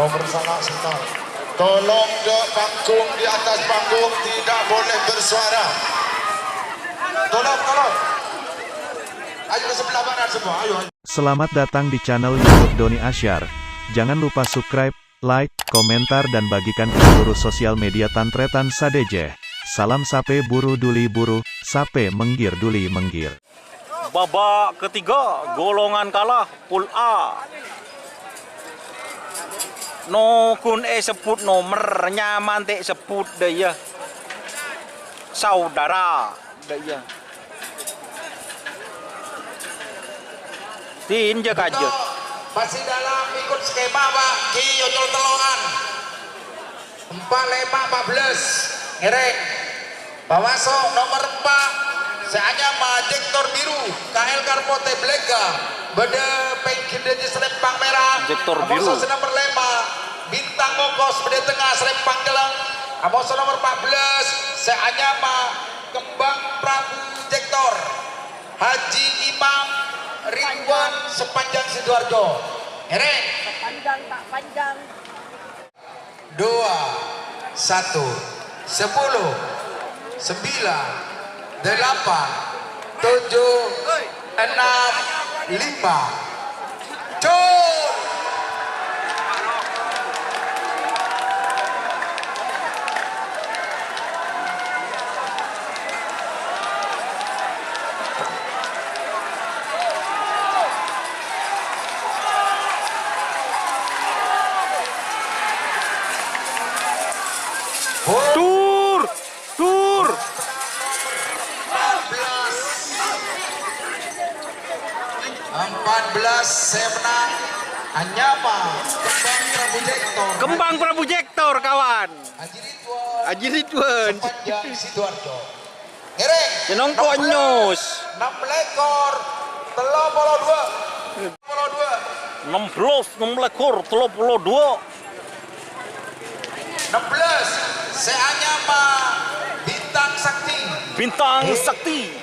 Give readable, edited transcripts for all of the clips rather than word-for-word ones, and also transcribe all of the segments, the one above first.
nomor salah senang. Tolong dek panggung di atas panggung tidak boleh bersuara. Tolong. Ayo ke sebelah barat semua, ayo. Selamat datang di channel YouTube Doni Asyar. Jangan lupa subscribe, like, komentar dan bagikan ke seluruh sosial media Tantretan Sadeje. Salam sape buru duli buru, sape menggir duli menggir. Babak ketiga, golongan kalah, pool A. No kun sebut nomor nyaman sebut daya. Saudara daya. Tinjak aja. Masih dalam ikut skema Pak Ki Yocol Telongan 4514 ngerek Bawaso nomor 4 seanya Majektor biru KL Karpote Blega Bede Pengkideji Serempang merah Jektor biru Amoso nomor 5 Bintang Mokos Bede tengah Serempang geleng Amoso nomor 14 seanya Kembang Prabu Jektor Haji Imam Ridwan sepanjang Sidoarjo. Erek. Panjang tak panjang. 2, 1, 10, 9, 8, 7, 6, 5. Cun. Tur 14 saya menang Anyama Kembang Prabu Jektor kawan. Haji Ridwan sepanjang Sidoarjo. Ngereng Jenong konyos 6 lekor 32 16 lekor 32 16 Seanyama Bintang Sakti Bintang Sakti.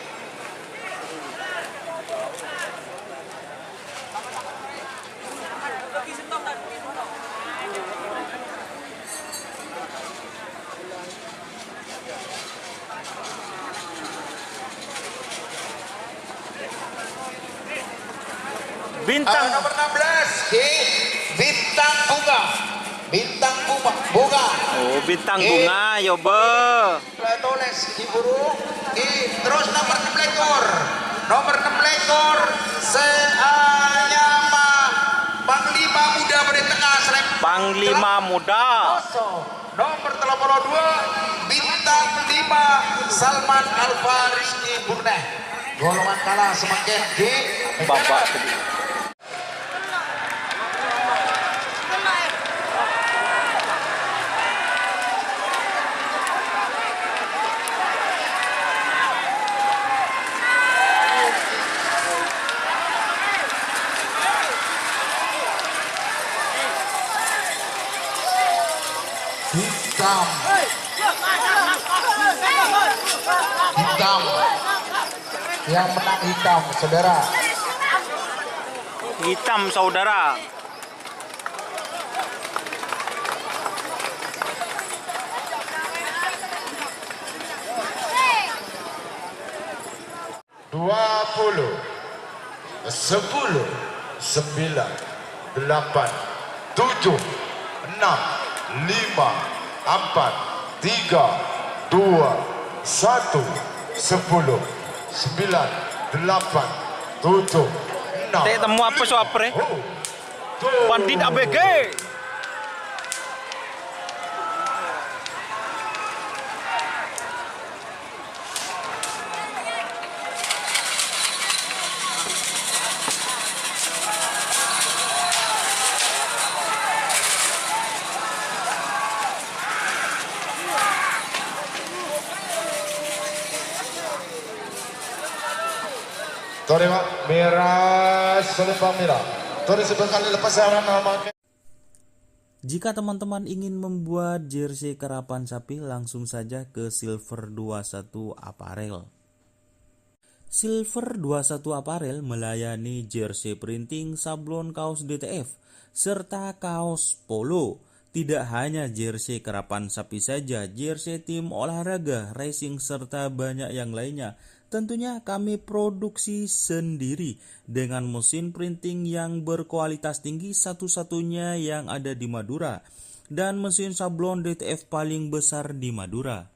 Bintang nomor 16 di Bintang Bunga Oh, bintang bunga yo be. Tulis di burung terus nomor 6 lekor Seanyama Panglima Muda pada tengah Panglima Muda nomor 32 Bintang 5 Salman Alfa Rizky Burneh. Golongan kalah semakin di babak kedua. Hitam yang menang hitam saudara. Hitam saudara. Puluh 10 9 8 7 6 5 4 3 2 1 10 9 8 7 6. Teh temu apa soapre? Bandit ABG. Tori merah, selempang merah. Tori sekali lepas saya nama. Jika teman-teman ingin membuat jersey karapan sapi, langsung saja ke Silver 21 Apparel. Silver 21 Apparel melayani jersey printing, sablon kaos DTF, serta kaos polo. Tidak hanya jersey kerapan sapi saja, jersey tim olahraga, racing, serta banyak yang lainnya. Tentunya kami produksi sendiri dengan mesin printing yang berkualitas tinggi, satu-satunya yang ada di Madura, dan mesin sablon DTF paling besar di Madura.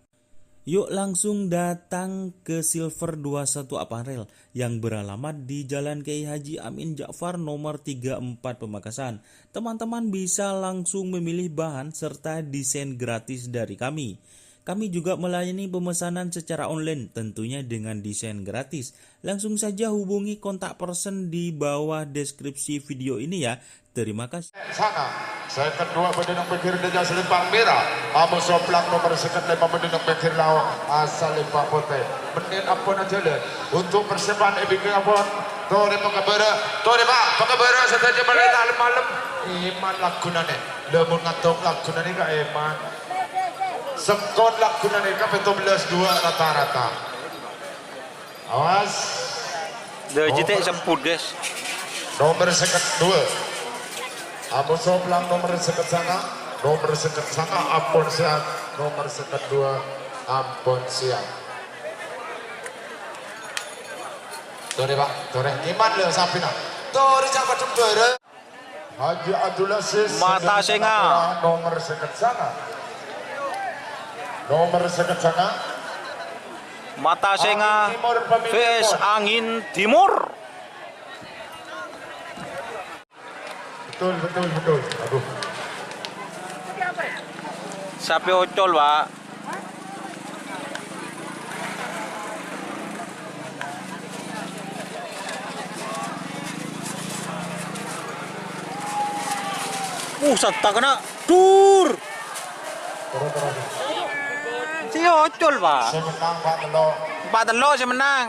Yuk langsung datang ke Silver 21 Apparel yang beralamat di Jalan Kiai Haji Amin Ja'far nomor 34 Pamekasan. Teman-teman bisa langsung memilih bahan serta desain gratis dari kami. Kami juga melayani pemesanan secara online tentunya dengan desain gratis. Langsung saja hubungi kontak person di bawah deskripsi video ini ya. Terima kasih. Sana, saya kedua berdendang bekir deja selipang merah. Amu soplak nomor sekat lima berdendang bekir lau asal lipang putih. Menit apun aja le. Untuk persiapan ebik apun. Tori pengabara, tori pak pengabara setelah pemerintah malam. Iman lagunane, lemun ngatok lagunane ka iman. Sekon lagunane ka 17-2 rata-rata. Awas. Dejitek seput guys. Nomor sekat 2. Abu Soplang nomor sekat sana, nomor sekat sana Ampun siap, nomor sekat 2 Ampun siap. Tore pak, tore iman le sapina. Tore jabat jembere. Haji Abdul Aziz Mata singa. Nomor sekat sana. Nomor sekat sana. Mata singa vs angin timur. Betul. Aduh. Sapi ocol pak. Sata kena dur. Si ocol pak. Saya menang Pak Telo. Pak Telo saya menang.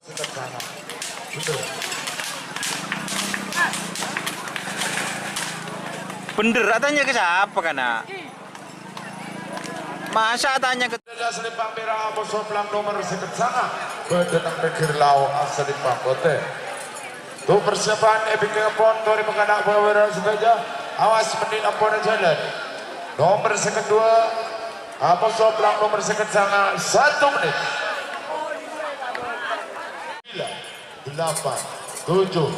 Sekat sana. Betul. Bener tanya ke siapa kana? Masa tanya ke Deja selipang merah Abu Soplang nomor sekat sana. Berdendang bekir lau asal lipang putih. Tuh persiapan ebik pon tori mengadak bawa sebeja. Awas menit ampun jalan. Nomor sekat 2 Abu Soplang nomor sekat sana 1 menit. 9, 8, 7, 6,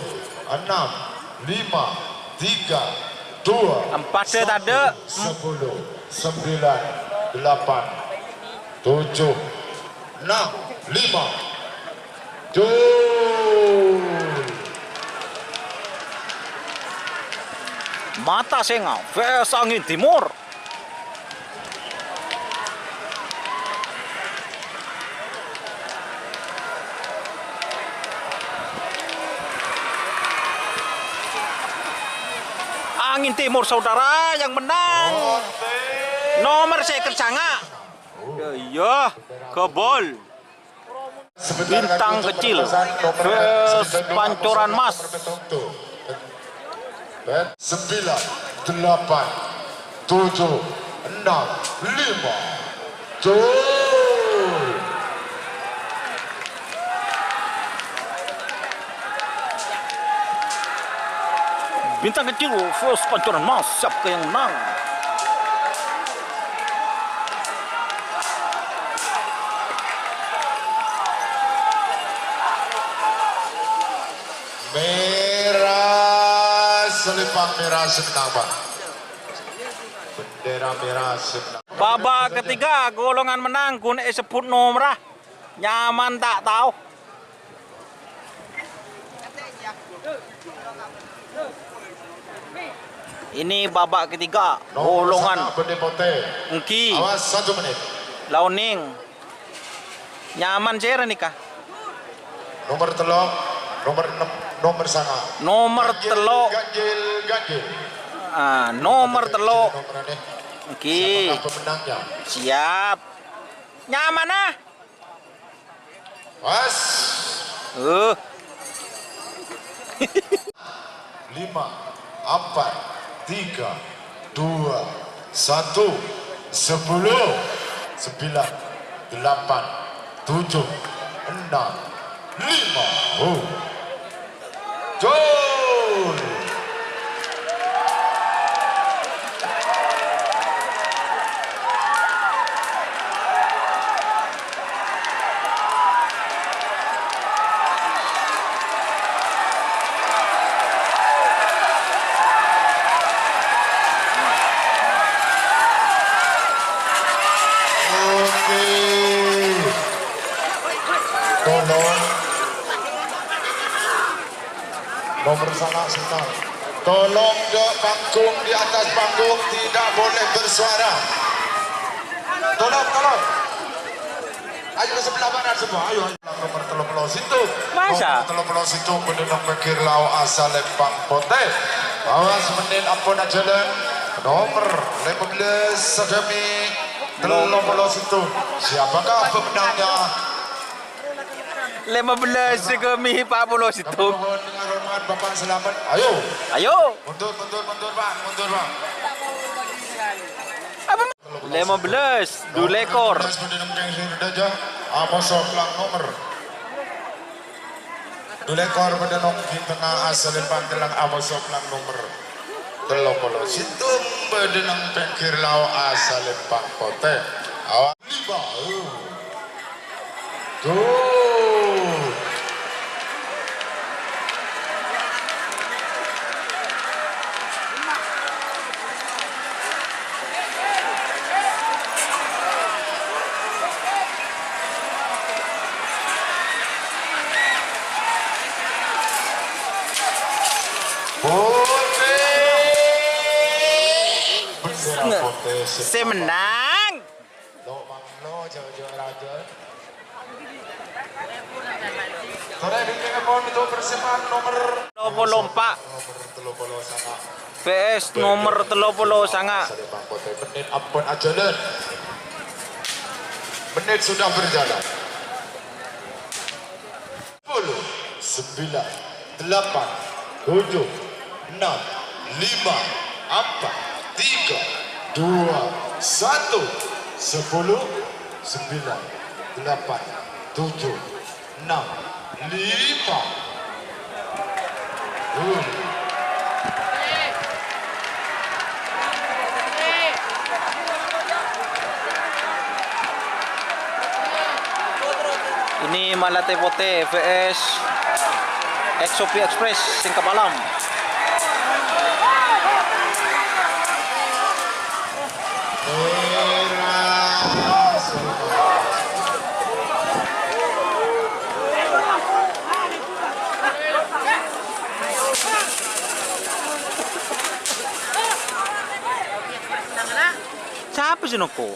5, 4, 3, 2, 4 tak ada. 10, 9, 8, 7, 6, 5, Mata singa vs angin timur. Angin timur saudara yang menang. Nomor sekat sanga. Iya, kebol. Bintang kecil vs pancoran mas. 9, 8, 7, 6, 5, Bintang kecil vs pancoran mas. Siapa yang menang? merah selipang merah semenang Pak. Bendera merah semenang. Babak ketiga golongan menang kun sebut nomor nyaman tak tahu. Ini babak ketiga golongan Engki Awas 1 menit. Launing nyaman saya nikah. Nomor telok, nomor 6, nomor sana. Nomor telok. Ganjil. Nomor telok. Engki Siapakah pemenangnya? siap. Nyaman ah. Was 5, 4, 3, 2, 10, 9, 8, 7, 6, 5. Gol. Tolong nomor sana senang. Tolong dok panggung di atas panggung tidak boleh bersuara. Tolong. Ayo ke sebelah kanan semua. Ayo. Nomor telepon situ. Masa? Nomor telepon situ mendenang pikir lau asal lempang pote. Awas menit ampun jalan. Nomor 15 Sadami telepon situ. Siapakah pemenangnya? 15 segemi 40 situ. Mohon dengan hormat Bapak selamat. Ayo. Mundur Pak. Apa? 15 dua ekor. Apa soplang nomor? Dua ekor mendenong di tengah asal pantelang apa soplang nomor? Telopolo situng mendenong pengkir lau asal pangkote. Awak 5. Tuh. Saya menang. Lompat. PS nomor 30 sangat. Menit ampun ajalan. Menit sudah berjalan. 10, 9, 8, 7, 6, 5, 4, 3, 2, 1. 10, 9, 8, 7, 6, 5. Ini Malate Pote vs XOP Express Singkap Alam. Siapa sih Noko?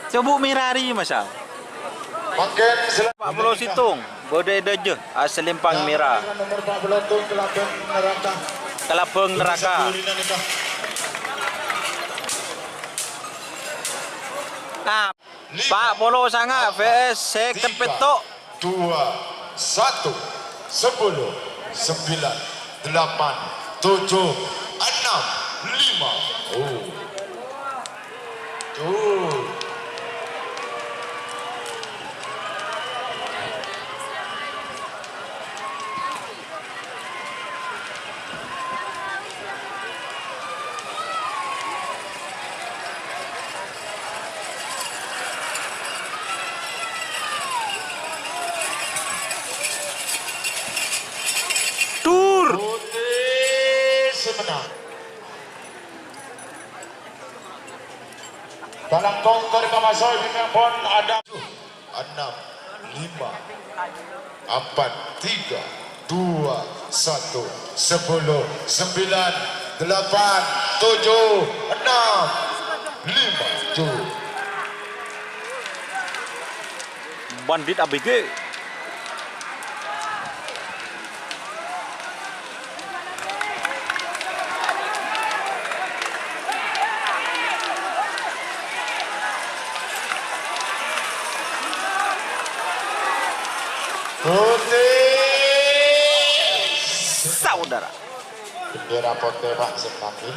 Coba mirari masa. Makin Pak Pulau Situng, Bodai Deje, asal Lempang Merah. Nomor 14 tu Kelabang Neraka. Kelabang Neraka. Ah, Pak Pulau Sangat vs Sek Tepetok. 2, 1, 10, 9, 8, 7, 6, 5. Putih semenang. Dalam kongkor kamasoi pun ada 6, 5, 4, 3, 2, 1, 10, 9, 8, 7, 6, 5. Bandit ABG. Putih Saudara. bendera putih Pak sing kaki.